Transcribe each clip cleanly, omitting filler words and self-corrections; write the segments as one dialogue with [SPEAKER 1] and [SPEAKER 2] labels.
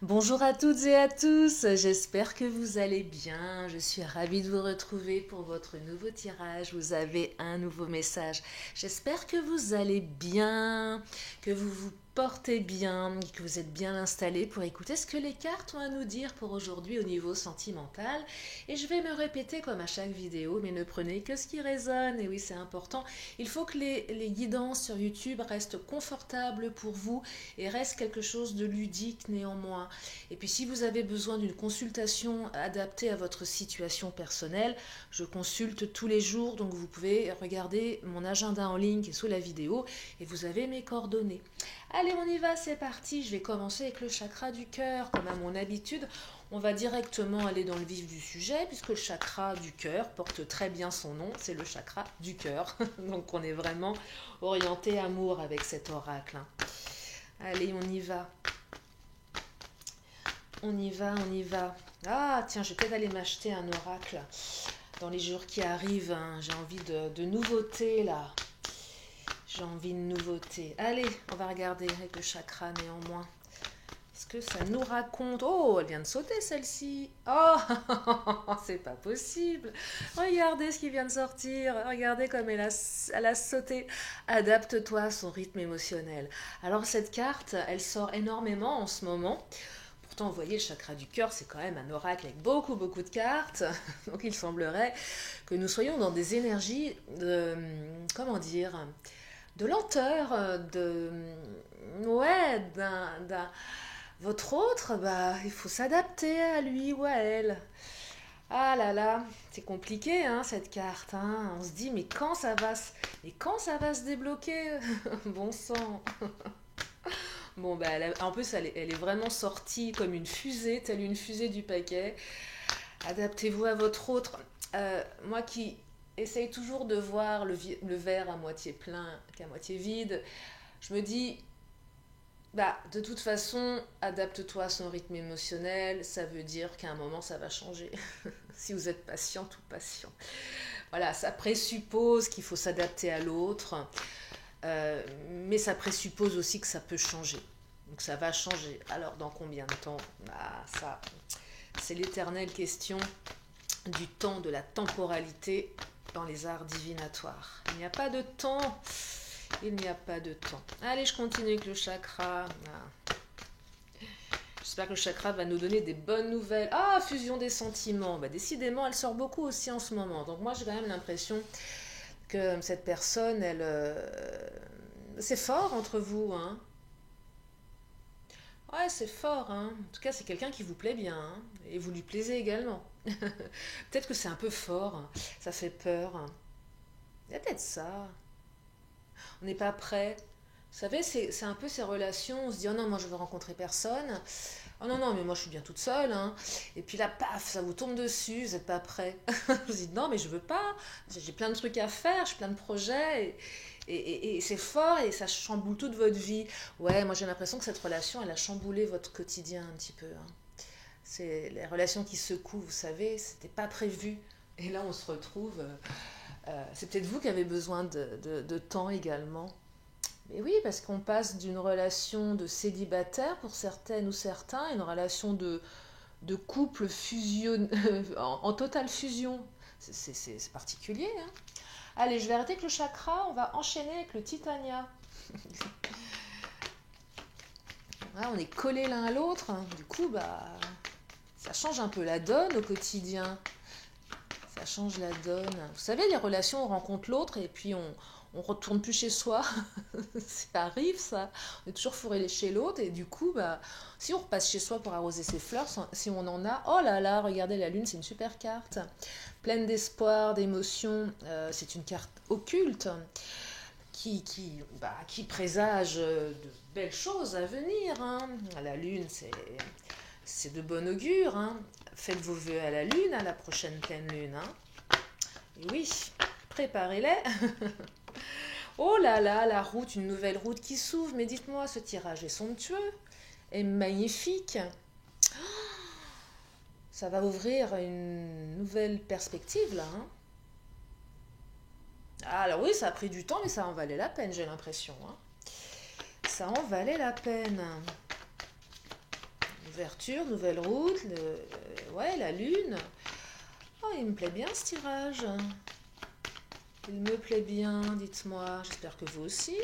[SPEAKER 1] Bonjour à toutes et à tous, j'espère que vous allez bien. Je suis ravie de vous retrouver pour votre nouveau tirage. Vous avez un nouveau message. J'espère que vous allez bien, que vous vous portez bien, que vous êtes bien installés pour écouter ce que les cartes ont à nous dire pour aujourd'hui au niveau sentimental. Et je vais me répéter comme à chaque vidéo, mais ne prenez que ce qui résonne. Et oui, c'est important. Il faut que les guidances sur YouTube restent confortables pour vous et restent quelque chose de ludique néanmoins. Et puis si vous avez besoin d'une consultation adaptée à votre situation personnelle, je consulte tous les jours, donc vous pouvez regarder mon agenda en ligne qui est sous la vidéo et vous avez mes coordonnées. Allez, on y va, c'est parti. Je vais commencer avec le chakra du cœur, comme à mon habitude. On va directement aller dans le vif du sujet, puisque le chakra du cœur porte très bien son nom, c'est le chakra du cœur. Donc on est vraiment orienté amour avec cet oracle. Allez, on y va. On y va, on y va. Ah, tiens, je vais peut-être aller m'acheter un oracle dans les jours qui arrivent. J'ai envie de nouveautés, là. J'ai envie de nouveautés. Allez, on va regarder avec le chakra, néanmoins. Est-ce que ça nous raconte... Oh, elle vient de sauter, celle-ci. Oh, c'est pas possible. Regardez ce qui vient de sortir. Regardez comme elle a sauté. Adapte-toi à son rythme émotionnel. Alors, cette carte, elle sort énormément en ce moment. Pourtant, vous voyez, le chakra du cœur, c'est quand même un oracle avec beaucoup, beaucoup de cartes. Donc, il semblerait que nous soyons dans des énergies de, comment dire, de lenteur, de, ouais, votre autre, bah, il faut s'adapter à lui ou à elle. Ah là là, c'est compliqué, hein, cette carte, hein. On se dit, mais quand ça va se débloquer, bon sang. Bon, bah, en plus, elle est vraiment sortie comme une fusée, telle une fusée du paquet. Adaptez-vous à votre autre. Moi qui essaye toujours de voir le verre à moitié plein qu'à moitié vide, je me dis, bah, de toute façon, adapte-toi à son rythme émotionnel. Ça veut dire qu'à un moment, ça va changer. Si vous êtes patiente ou patient. Voilà, ça présuppose qu'il faut s'adapter à l'autre. Mais ça présuppose aussi que ça peut changer. Donc ça va changer. Alors dans combien de temps? Ah, ça, c'est l'éternelle question du temps, de la temporalité dans les arts divinatoires. Il n'y a pas de temps. Il n'y a pas de temps. Allez, je continue avec le chakra. Ah. J'espère que le chakra va nous donner des bonnes nouvelles. Ah, fusion des sentiments. Bah, décidément, elle sort beaucoup aussi en ce moment. Donc moi, j'ai quand même l'impression que cette personne, elle, c'est fort entre vous, hein. Ouais, c'est fort, hein. En tout cas, c'est quelqu'un qui vous plaît bien, hein. Et vous lui plaisez également. Peut-être que c'est un peu fort, hein. Ça fait peur, hein. Il y a peut-être ça. On n'est pas prêt. Vous savez, c'est un peu ces relations, on se dit, oh non, moi je veux rencontrer personne. Oh non, non, mais moi je suis bien toute seule, hein. Et puis là, paf, ça vous tombe dessus, vous n'êtes pas prêt. Vous dites, non, mais je veux pas. J'ai plein de trucs à faire, j'ai plein de projets. Et c'est fort et ça chamboule toute votre vie. Ouais, moi j'ai l'impression que cette relation, elle a chamboulé votre quotidien un petit peu, hein. C'est les relations qui secouent, vous savez, c'était pas prévu. Et là, on se retrouve. C'est peut-être vous qui avez besoin de temps également. Mais oui, parce qu'on passe d'une relation de célibataire pour certaines ou certains à une relation de couple fusion, en totale fusion. C'est particulier, hein. Allez, je vais arrêter avec le chakra, on va enchaîner avec le titania. Voilà, on est collés l'un à l'autre, hein. Du coup, bah, ça change un peu la donne au quotidien. Ça change la donne. Vous savez, les relations, on rencontre l'autre et puis on retourne plus chez soi. Ça arrive, ça. On est toujours fourré chez l'autre et du coup, bah, si on repasse chez soi pour arroser ses fleurs, si on en a, oh là là, regardez la lune, c'est une super carte. Pleine d'espoir, d'émotion. C'est une carte occulte qui présage de belles choses à venir, hein. La lune, c'est de bon augure, hein. Faites vos vœux à la lune, à la prochaine pleine lune, hein. Et oui, préparez-les. Oh là là, la route, une nouvelle route qui s'ouvre. Mais dites-moi, ce tirage est somptueux et magnifique. Ça va ouvrir une nouvelle perspective là, hein. Ah, alors oui, ça a pris du temps, mais ça en valait la peine, j'ai l'impression, hein. Ça en valait la peine. ouverture, nouvelle route, ouais, la lune. Oh, il me plaît bien ce tirage. Il me plaît bien, dites-moi. J'espère que vous aussi.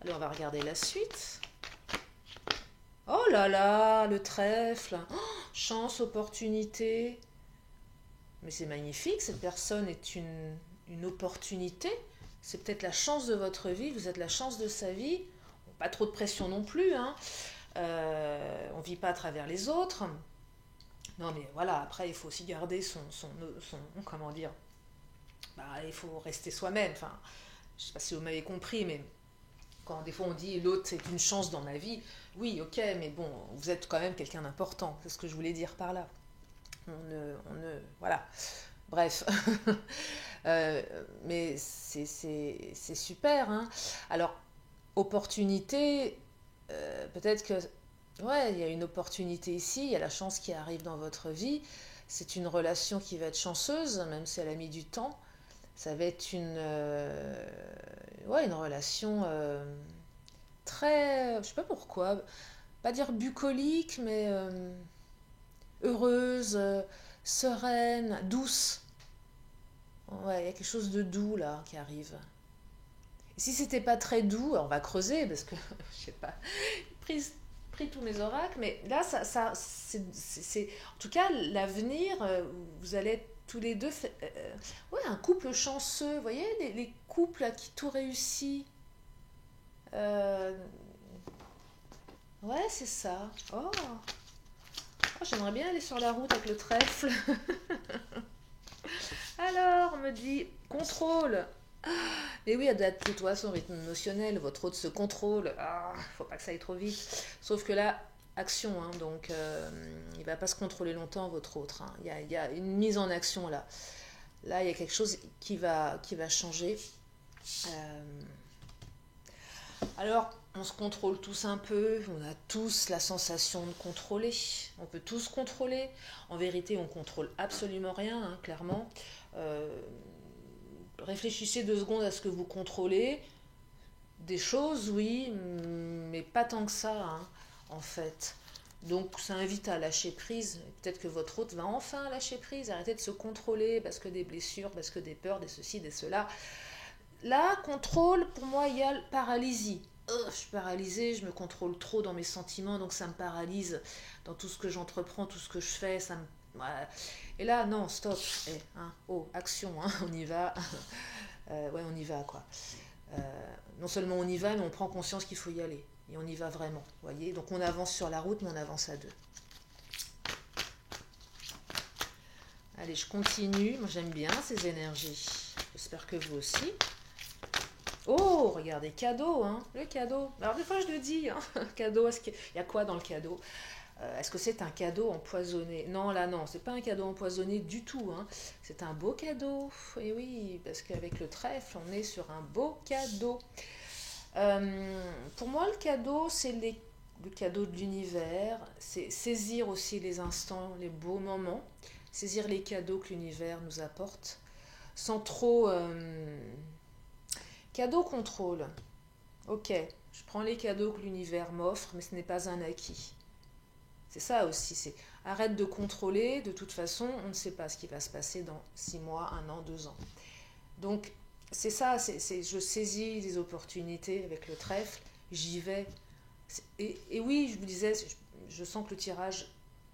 [SPEAKER 1] Allez, on va regarder la suite. Oh là là, le trèfle. Oh, chance, opportunité. Mais c'est magnifique, cette personne est une opportunité. C'est peut-être la chance de votre vie, vous êtes la chance de sa vie. Pas trop de pression non plus, hein. On ne vit pas à travers les autres. Non mais voilà, après il faut aussi garder comment dire, bah, il faut rester soi-même. Enfin, je ne sais pas si vous m'avez compris, mais quand des fois on dit l'autre c'est une chance dans ma vie, oui ok, mais bon, vous êtes quand même quelqu'un d'important, c'est ce que je voulais dire par là. Voilà, bref. Euh, mais c'est super, hein. Alors, opportunité, peut-être que, ouais, il y a une opportunité ici, il y a la chance qui arrive dans votre vie. C'est une relation qui va être chanceuse, même si elle a mis du temps. Ça va être ouais, une relation très, je sais pas pourquoi, pas dire bucolique, mais heureuse, sereine, douce. Ouais, il y a quelque chose de doux là qui arrive. Et si c'était pas très doux, on va creuser parce que je sais pas, pris tous mes oracles, mais là en tout cas l'avenir, vous allez être tous les deux, ouais, un couple chanceux. Vous voyez les couples à qui tout réussit. Euh, ouais, c'est ça. Oh, oh, j'aimerais bien aller sur la route avec le trèfle. Alors, on me dit contrôle. Et oui, adaptez-toi à son rythme émotionnel, votre autre se contrôle. Ah, faut pas que ça aille trop vite. Sauf que là, action, hein, donc il va pas se contrôler longtemps, votre autre, hein. Il y a une mise en action là. Là, il y a quelque chose qui va changer. Euh, alors, on se contrôle tous un peu, on a tous la sensation de contrôler. On peut tous contrôler. En vérité, on contrôle absolument rien, hein, clairement. Euh, Réfléchissez 2 secondes à ce que vous contrôlez. Des choses, oui, mais pas tant que ça, hein, en fait. Donc ça invite à lâcher prise. Peut-être que votre hôte va enfin lâcher prise, arrêter de se contrôler parce que des blessures, parce que des peurs, des ceci, des cela. Là, contrôle, pour moi, il y a paralysie. Je suis paralysée, je me contrôle trop dans mes sentiments, donc ça me paralyse dans tout ce que j'entreprends, tout ce que je fais. Ça me... Voilà. Et là, non, stop. Hein, oh, action, hein, on y va. Ouais, on y va, quoi. Non seulement on y va, mais on prend conscience qu'il faut y aller. Et on y va vraiment, voyez. Donc on avance sur la route, mais on avance à deux. Allez, je continue. Moi, j'aime bien ces énergies. J'espère que vous aussi. Oh, regardez, cadeau, hein, le cadeau. Alors des fois, je le dis, hein, cadeau, il y a quoi dans le cadeau? Est-ce que c'est un cadeau empoisonné? Non, là, non, c'est pas un cadeau empoisonné du tout, hein. C'est un beau cadeau. Et oui, parce qu'avec le trèfle, on est sur un beau cadeau. Pour moi, le cadeau, c'est le cadeau de l'univers. C'est saisir aussi les instants, les beaux moments. Saisir les cadeaux que l'univers nous apporte. Sans trop... Cadeau contrôle. Ok, je prends les cadeaux que l'univers m'offre, mais ce n'est pas un acquis. C'est ça aussi, c'est arrête de contrôler, de toute façon, on ne sait pas ce qui va se passer dans 6 mois, 1 an, 2 ans. Donc, c'est ça, je saisis les opportunités avec le trèfle, j'y vais. Et oui, je vous disais, je sens que le tirage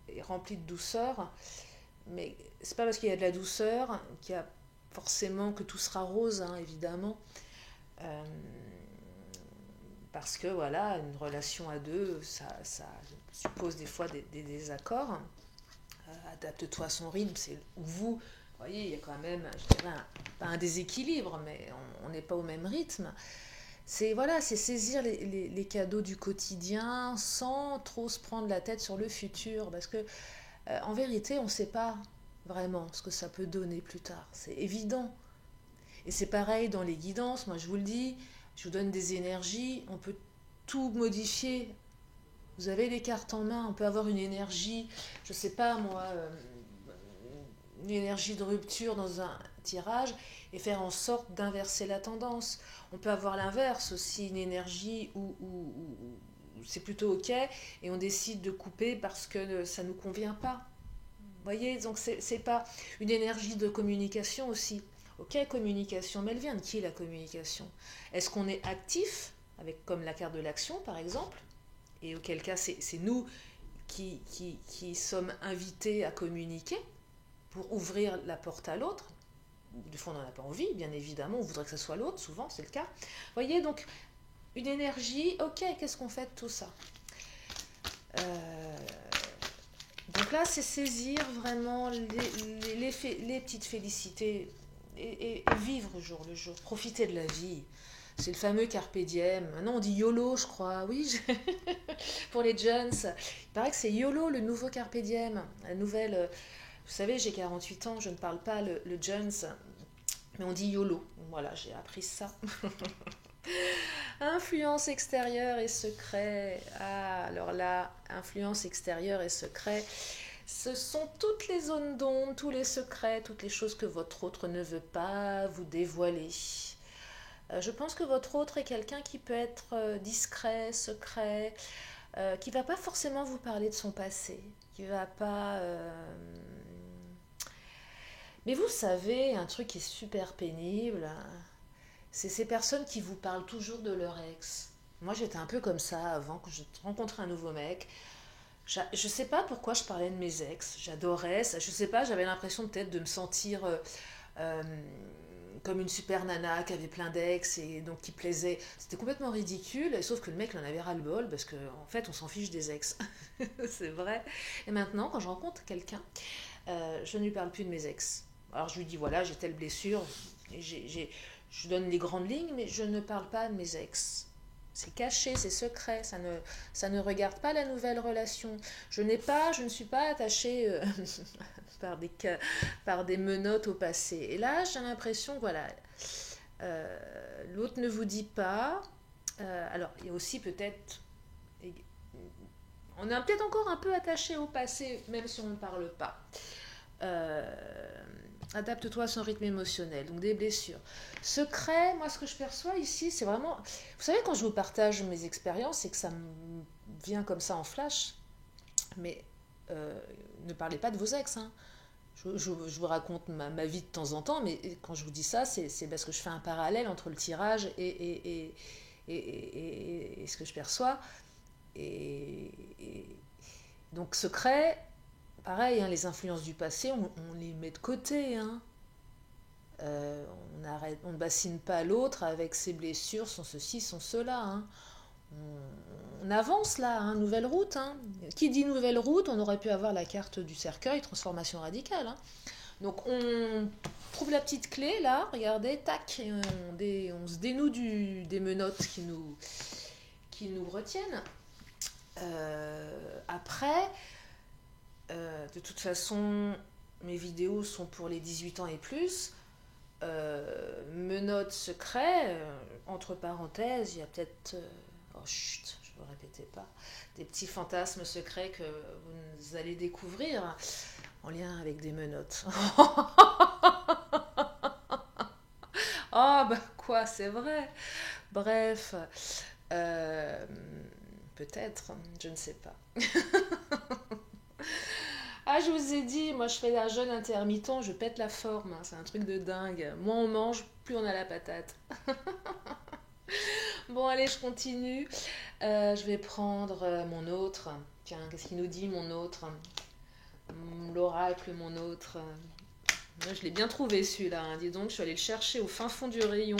[SPEAKER 1] est rempli de douceur, mais c'est pas parce qu'il y a de la douceur qu'il y a forcément que tout sera rose, hein, évidemment. Euh, Parce que voilà, une relation à deux, ça suppose des fois des désaccords. Adapte-toi à son rythme, c'est vous voyez, il y a quand même, je dirais, pas un déséquilibre, mais on n'est pas au même rythme. C'est voilà, c'est saisir les cadeaux du quotidien sans trop se prendre la tête sur le futur, parce que en vérité, on ne sait pas vraiment ce que ça peut donner plus tard. C'est évident. Et c'est pareil dans les guidances, moi je vous le dis, je vous donne des énergies, on peut tout modifier. Vous avez les cartes en main, on peut avoir une énergie, je sais pas moi, une énergie de rupture dans un tirage et faire en sorte d'inverser la tendance. On peut avoir l'inverse aussi, une énergie où c'est plutôt ok, et on décide de couper parce que ça ne nous convient pas. Vous voyez, donc c'est pas une énergie de communication aussi. Ok, communication, mais elle vient de qui la communication? Est-ce qu'on est actif, avec comme la carte de l'action par exemple, et auquel cas c'est nous qui sommes invités à communiquer pour ouvrir la porte à l'autre. Des fois on n'en a pas envie, bien évidemment, on voudrait que ce soit l'autre, souvent c'est le cas. Vous voyez, donc une énergie, ok, qu'est-ce qu'on fait de tout ça? Donc là, c'est saisir vraiment les petites félicités et vivre jour le jour, profiter de la vie. C'est le fameux carpe diem. Maintenant, on dit YOLO, je crois. Oui, pour les jeunes. Il paraît que c'est YOLO, le nouveau carpe diem. La nouvelle. Vous savez, j'ai 48 ans, je ne parle pas le Jones, mais on dit YOLO. Voilà, j'ai appris ça. Influence extérieure et secret. Ah, alors là, influence extérieure et secret. Ce sont toutes les zones d'ombre, tous les secrets, toutes les choses que votre autre ne veut pas vous dévoiler. Je pense que votre autre est quelqu'un qui peut être discret, secret, qui va pas forcément vous parler de son passé, qui va pas... Mais vous savez, un truc qui est super pénible, c'est ces personnes qui vous parlent toujours de leur ex. Moi, j'étais un peu comme ça avant, quand je rencontrais un nouveau mec. Je sais pas pourquoi je parlais de mes ex. J'adorais ça. Je sais pas, j'avais l'impression peut-être de me sentir euh, comme une super nana qui avait plein d'ex et donc qui plaisait. C'était complètement ridicule, sauf que le mec il en avait ras-le-bol parce qu'en fait on s'en fiche des ex. C'est vrai. Et maintenant, quand je rencontre quelqu'un, je ne lui parle plus de mes ex. Alors je lui dis voilà, j'ai telle blessure, et je donne les grandes lignes, mais je ne parle pas de mes ex. C'est caché, c'est secret, ça ne regarde pas la nouvelle relation. Je ne suis pas attachée par, par des menottes au passé. Et là, j'ai l'impression, voilà, l'autre ne vous dit pas. Alors, il y a aussi peut-être, on est peut-être encore un peu attaché au passé, même si on ne parle pas. Adapte-toi à son rythme émotionnel, donc des blessures. Secret, moi ce que je perçois ici, c'est vraiment... Vous savez, quand je vous partage mes expériences, c'est que ça me vient comme ça en flash, mais ne parlez pas de vos ex. Hein. Je vous raconte ma vie de temps en temps, mais quand je vous dis ça, c'est parce que je fais un parallèle entre le tirage et ce que je perçois. Donc secret... Pareil, hein, les influences du passé, on les met de côté. Hein. On ne bassine pas l'autre avec ses blessures, son ceci, son cela. Hein. On avance là, hein, nouvelle route. Hein. Qui dit nouvelle route, on aurait pu avoir la carte du cercueil, transformation radicale. Hein. Donc on trouve la petite clé là, regardez, tac, on se dénoue des menottes qui nous retiennent. Après... de toute façon, mes vidéos sont pour les 18 ans et plus. Menottes secrets, entre parenthèses, il y a peut-être... oh chut, je ne vous répétez pas. Des petits fantasmes secrets que vous allez découvrir en lien avec des menottes. Ah, bah quoi, c'est vrai. Bref, peut-être, je ne sais pas. Ah, je vous ai dit, moi je fais la jeûne intermittent, je pète la forme, hein, c'est un truc de dingue. Moins on mange, plus on a la patate. Bon, allez, je continue. Je vais prendre mon autre. Tiens, qu'est-ce qu'il nous dit, mon autre? L'oracle, mon autre. Moi, je l'ai bien trouvé celui-là, hein. Dis donc, je suis allée le chercher au fin fond du rayon.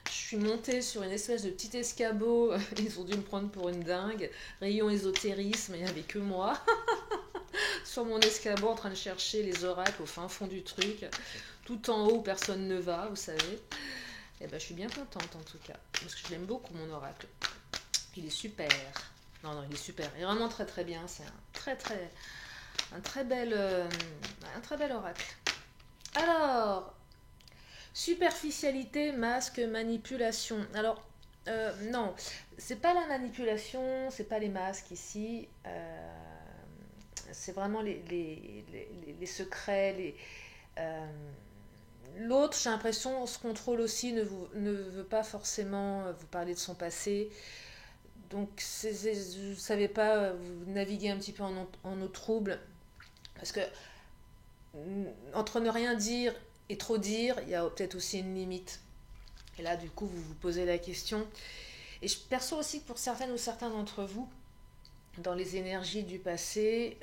[SPEAKER 1] Je suis montée sur une espèce de petit escabeau. Ils ont dû me prendre pour une dingue. Rayon ésotérisme, il n'y avait que moi. Sur mon escabeau en train de chercher les oracles au fin fond du truc. Tout en haut où personne ne va, vous savez. Et ben, je suis bien contente en tout cas. Parce que je l'aime beaucoup, mon oracle. Il est super. Non, il est super. Il est vraiment très très bien. C'est un très bel oracle. Alors, superficialité, masque, manipulation. Alors, non, c'est pas la manipulation, c'est pas les masques ici. C'est vraiment les secrets. L'autre, j'ai l'impression, se contrôle aussi, ne veut pas forcément vous parler de son passé. Donc, vous ne savez pas, vous naviguez un petit peu en eau trouble. Parce que entre ne rien dire et trop dire, il y a peut-être aussi une limite. Et là, du coup, vous vous posez la question. Et je perçois aussi que pour certaines ou certains d'entre vous, dans les énergies du passé,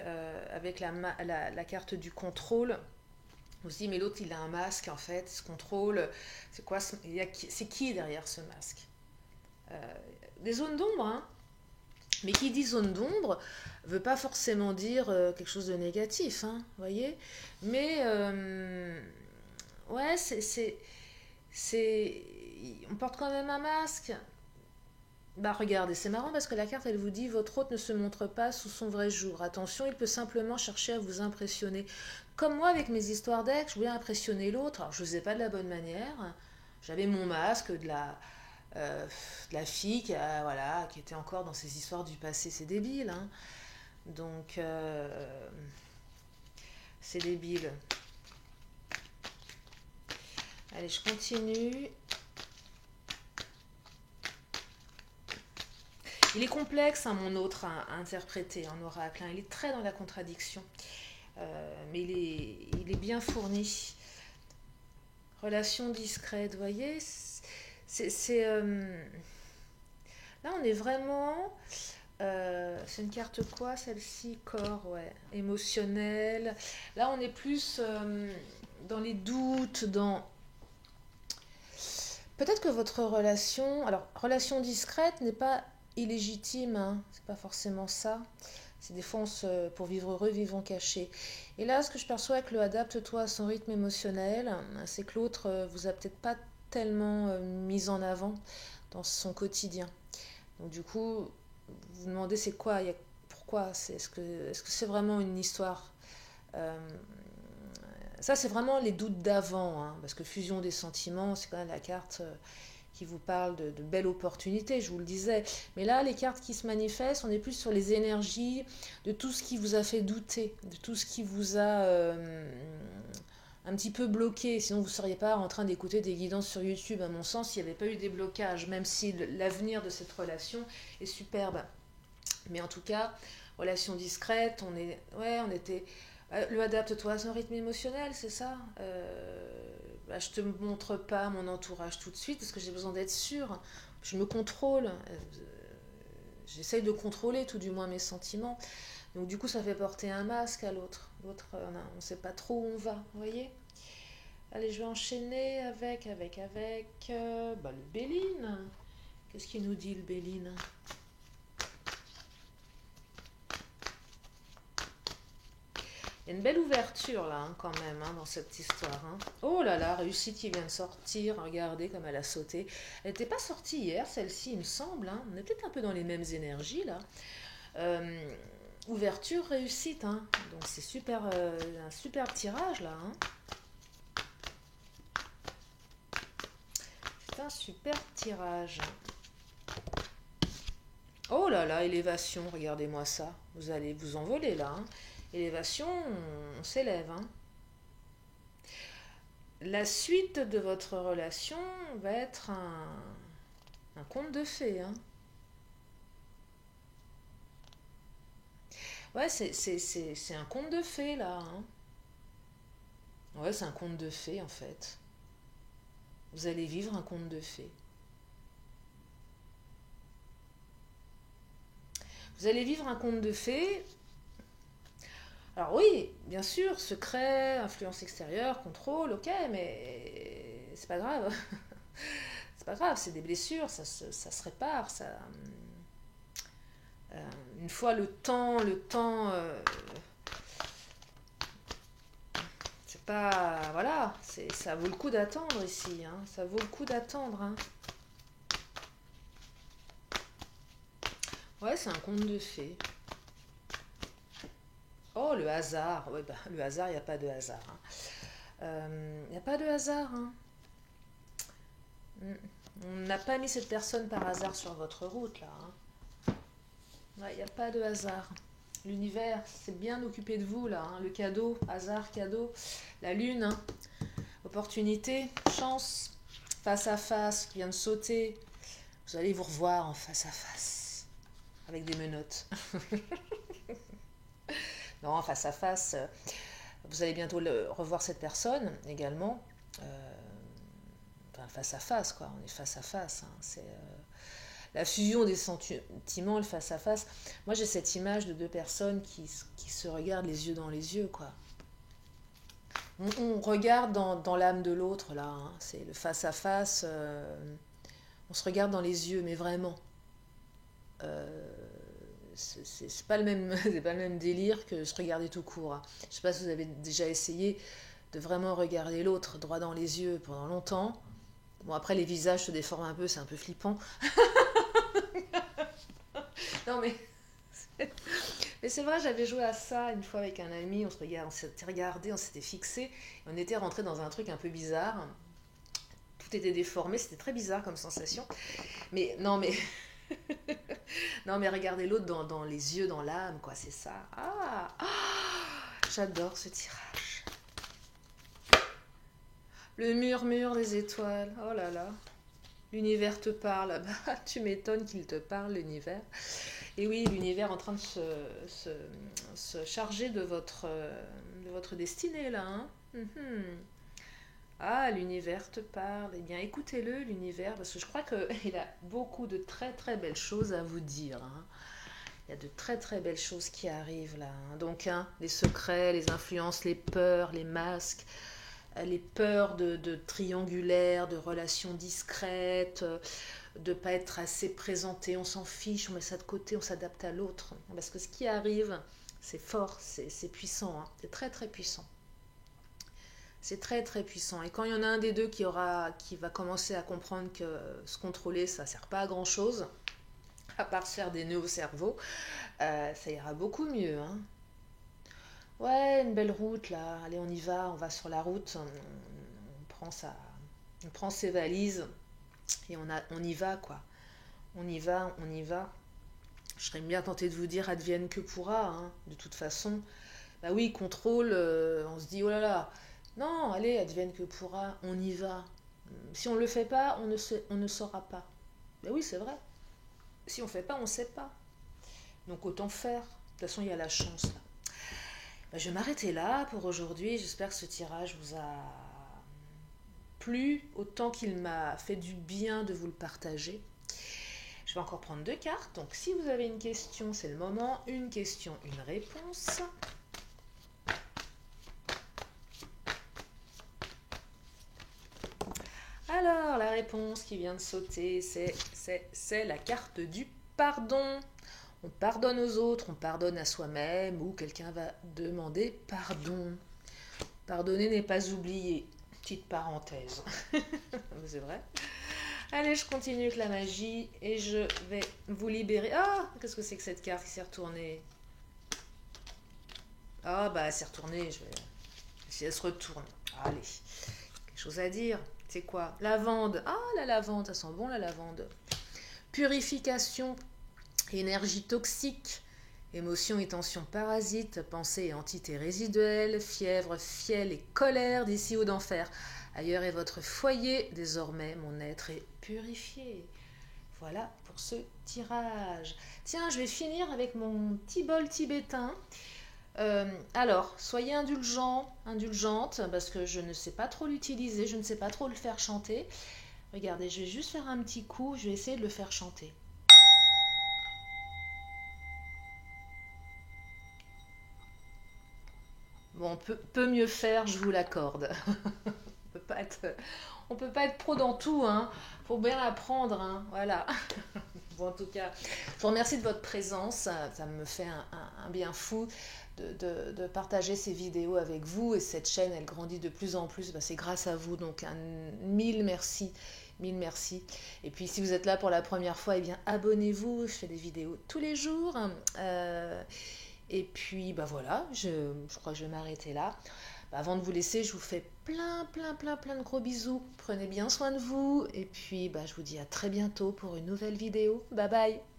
[SPEAKER 1] avec la carte du contrôle, on se dit, mais l'autre, il a un masque, en fait, ce contrôle, c'est quoi, c'est qui derrière ce masque? Des zones d'ombre, hein. Mais qui dit zone d'ombre veut pas forcément dire quelque chose de négatif, hein, voyez. Mais ouais, c'est, on porte quand même un masque. Bah regardez, c'est marrant parce que la carte elle vous dit votre hôte ne se montre pas sous son vrai jour. Attention, il peut simplement chercher à vous impressionner. Comme moi avec mes histoires d'ex, je voulais impressionner l'autre. Alors je ne faisais pas de la bonne manière. J'avais mon masque de la fille voilà, qui était encore dans ces histoires du passé. C'est débile, hein. Donc c'est débile. Allez, je continue. Il est complexe, hein, mon autre, à interpréter en oracle, hein. Il est très dans la contradiction. Mais il est bien fourni. Relation discrète, vous voyez. Là, on est vraiment... c'est une carte quoi, celle-ci? Corps, ouais. Émotionnel. Là, on est plus dans les doutes, dans... Peut-être que votre relation... Alors, relation discrète n'est pas illégitime, hein. C'est pas forcément ça. C'est des fois, pour vivre heureux, vivons cachés. Et là, ce que je perçois avec le adapte-toi à son rythme émotionnel, c'est que l'autre vous a peut-être pas tellement mis en avant dans son quotidien. Donc du coup, vous vous demandez c'est quoi, pourquoi, est-ce que c'est vraiment une histoire? Euh, Ça, c'est vraiment les doutes d'avant, hein, parce que fusion des sentiments, c'est quand même la carte qui vous parle de belles opportunités, je vous le disais. Mais là, les cartes qui se manifestent, on est plus sur les énergies de tout ce qui vous a fait douter, de tout ce qui vous a un petit peu bloqué. Sinon, vous ne seriez pas en train d'écouter des guidances sur YouTube. À mon sens, il n'y avait pas eu des blocages, même si l'avenir de cette relation est superbe. Mais en tout cas, relation discrète, on était... Le adapte-toi à son rythme émotionnel, c'est ça. Je te montre pas mon entourage tout de suite parce que j'ai besoin d'être sûre. Je me contrôle. J'essaye de contrôler tout du moins mes sentiments. Donc du coup, ça fait porter un masque à l'autre. L'autre, on ne sait pas trop où on va, vous voyez. Allez, je vais enchaîner avec le Béline. Qu'est-ce qu'il nous dit le Béline? Il y a une belle ouverture là, hein, quand même, hein, dans cette histoire, hein. Oh là là, réussite qui vient de sortir. Regardez comme elle a sauté. Elle n'était pas sortie hier, celle-ci, il me semble, hein. On est peut-être un peu dans les mêmes énergies là. Ouverture, réussite, hein. Donc c'est super, un super tirage là, hein. C'est un super tirage. Oh là là, élévation, regardez-moi ça. Vous allez vous envoler là, hein. Élévation, on s'élève, hein. La suite de votre relation va être un conte de fées, hein. Ouais, c'est un conte de fées là, hein. Ouais, c'est un conte de fées en fait. Vous allez vivre un conte de fées. Vous allez vivre un conte de fées. Alors oui, bien sûr, secret, influence extérieure, contrôle, ok, mais c'est pas grave. C'est pas grave, c'est des blessures, ça se répare, une fois c'est pas, voilà, ça vaut le coup d'attendre ici, hein, ça vaut le coup d'attendre, hein. Ouais, c'est un conte de fées. Oh, le hasard, ouais, bah, le hasard, il n'y a pas de hasard, hein. Il n'y a pas de hasard, hein. On n'a pas mis cette personne par hasard sur votre route, là, hein. Ouais, il n'y a pas de hasard. L'univers s'est bien occupé de vous, là, hein. Le cadeau, hasard, cadeau. La lune, hein. Opportunité, chance, face à face, qui vient de sauter. Vous allez vous revoir en face à face. avec des menottes. Non, face à face, vous allez bientôt revoir cette personne également. Enfin, face à face, quoi. On est face à face. Hein. C'est la fusion des sentiments, le face à face. Moi, j'ai cette image de deux personnes qui se regardent les yeux dans les yeux, quoi. On regarde dans l'âme de l'autre, là. Hein. C'est le face à face. On se regarde dans les yeux, mais vraiment. C'est pas le même, c'est pas le même délire que se regarder tout court. Hein. Je sais pas si vous avez déjà essayé de vraiment regarder l'autre droit dans les yeux pendant longtemps. Bon, après, les visages se déforment un peu, c'est un peu flippant. Non, mais c'est vrai, j'avais joué à ça une fois avec un ami, on s'était regardé, on s'était fixé, on était rentré dans un truc un peu bizarre. Tout était déformé, c'était très bizarre comme sensation. Mais non, mais non, mais regardez l'autre dans les yeux, dans l'âme, quoi, c'est ça. J'adore ce tirage. Le murmure des étoiles, oh là là. L'univers te parle, bah, tu m'étonnes qu'il te parle, l'univers. Et oui, l'univers est en train de se charger de votre destinée, là. Hein. Ah, l'univers te parle. Eh bien, écoutez-le, l'univers, parce que je crois qu'il a beaucoup de très très belles choses à vous dire. Hein. Il y a de très très belles choses qui arrivent là. Hein. Donc, les secrets, les influences, les peurs, les masques, les peurs de triangulaires, de relations discrètes, de ne pas être assez présenté, on s'en fiche, on met ça de côté, on s'adapte à l'autre. Parce que ce qui arrive, c'est fort, c'est puissant, hein. C'est très très puissant. C'est très très puissant. Et quand il y en a un des deux qui va commencer à comprendre que se contrôler, ça ne sert pas à grand chose, à part se faire des nœuds au cerveau, ça ira beaucoup mieux. Hein. Ouais, une belle route là, allez on y va, on va sur la route, on prend ses valises et on y va quoi. On y va. Je serais bien tentée de vous dire advienne que pourra, hein, de toute façon. Bah oui, contrôle, on se dit oh là là. Non, allez, advienne que pourra, on y va. Si on ne le fait pas, on ne saura pas. Ben oui, c'est vrai. Si on ne fait pas, on ne sait pas. Donc autant faire. De toute façon, il y a la chance là. Ben, je vais m'arrêter là pour aujourd'hui. J'espère que ce tirage vous a plu autant qu'il m'a fait du bien de vous le partager. Je vais encore prendre 2 cartes. Donc si vous avez une question, c'est le moment. Une question, une réponse. Alors, la réponse qui vient de sauter, c'est la carte du pardon. On pardonne aux autres, on pardonne à soi-même ou quelqu'un va demander pardon. Pardonner n'est pas oublier. Petite parenthèse. C'est vrai. Allez, je continue avec la magie et je vais vous libérer. Ah, qu'est-ce que c'est que cette carte qui s'est retournée? Ah, bah, elle s'est retournée. Si elle se retourne. Allez, quelque chose à dire. C'est quoi? Lavande. Ah, la lavande, ça sent bon la lavande. Purification, énergie toxique, émotions et tensions parasites, pensées et entités résiduelles, fièvre, fiel et colère d'ici ou d'enfer. Ailleurs est votre foyer, désormais mon être est purifié. Voilà pour ce tirage. Tiens, je vais finir avec mon petit bol tibétain. Alors, soyez indulgente, parce que je ne sais pas trop l'utiliser, je ne sais pas trop le faire chanter. Regardez, je vais juste faire un petit coup, je vais essayer de le faire chanter. Bon, peut mieux faire, je vous l'accorde. On peut pas être pro dans tout, hein. Faut bien apprendre, hein. Voilà. Bon, en tout cas, je vous remercie de votre présence. Ça me fait un bien fou de partager ces vidéos avec vous. Et cette chaîne, elle grandit de plus en plus. C'est grâce à vous. Donc, mille merci. Mille merci. Et puis, si vous êtes là pour la première fois, eh bien, abonnez-vous. Je fais des vidéos tous les jours. Et puis, bah voilà, je crois que je vais m'arrêter là. Avant de vous laisser, je vous fais plein de gros bisous. Prenez bien soin de vous. Et puis, je vous dis à très bientôt pour une nouvelle vidéo. Bye bye.